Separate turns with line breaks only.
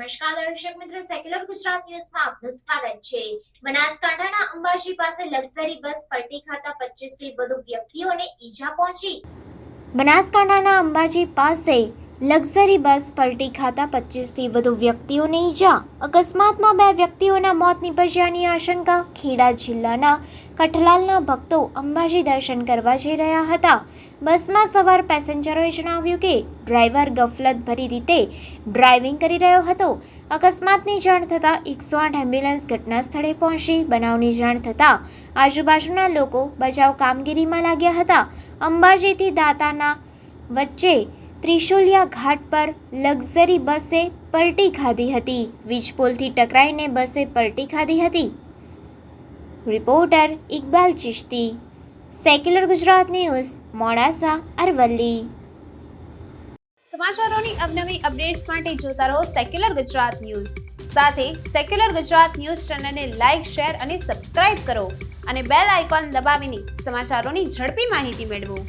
નમસ્કાર દર્શક મિત્રો, સેક્યુલર ગુજરાત ન્યૂઝમાં આપનું સ્વાગત છે। બનાસકાંઠાના અંબાજી પાસે લક્ઝરી બસ પલટી ખાતા 25 થી વધુ વ્યક્તિઓને ઈજા પહોંચી। બનાસકાંઠાના અંબાજી પાસે લક્ઝરી બસ પલટી ખાતા 25 થી વધુ વ્યક્તિઓને ઈજા। અકસ્માતમાં 2 વ્યક્તિઓના મોત નીપજ્યાની આશંકા। ખેડા જિલ્લાના કઠલાલના ભક્તો અંબાજી દર્શન કરવા જઈ રહ્યા હતા। બસમાં સવાર પેસેન્જરોએ જણાવ્યું કે ડ્રાઈવર ગફલતભરી રીતે ડ્રાઇવિંગ કરી રહ્યો હતો। અકસ્માતની જાણ થતાં 108 એમ્બ્યુલન્સ ઘટના સ્થળે પહોંચી। બનાવની જાણ થતાં આજુબાજુના લોકો બચાવ કામગીરીમાં લાગ્યા હતા। અંબાજીથી દાતાના વચ્ચે ત્રિશુલિયા ઘાટ પર લક્ઝરી બસે પલટી ખાધી હતી। વીજપોલથી ટકરાઈને બસે પલટી ખાધી હતી। Reporter Iqbal Chishti, secular Gujarat news, Modasa, Aravalli.
સમાચારોની અવનવી અપડેટ્સ માટે જોતા રહો સેક્યુલર ગુજરાત ન્યૂઝ। સાથે સેક્યુલર ગુજરાત ન્યૂઝ ચેનલને લાઇક, શેર અને સબસ્ક્રાઇબ કરો અને બેલ આઇકોન દબાવીને સમાચારોની ઝડપી માહિતી મેળવો।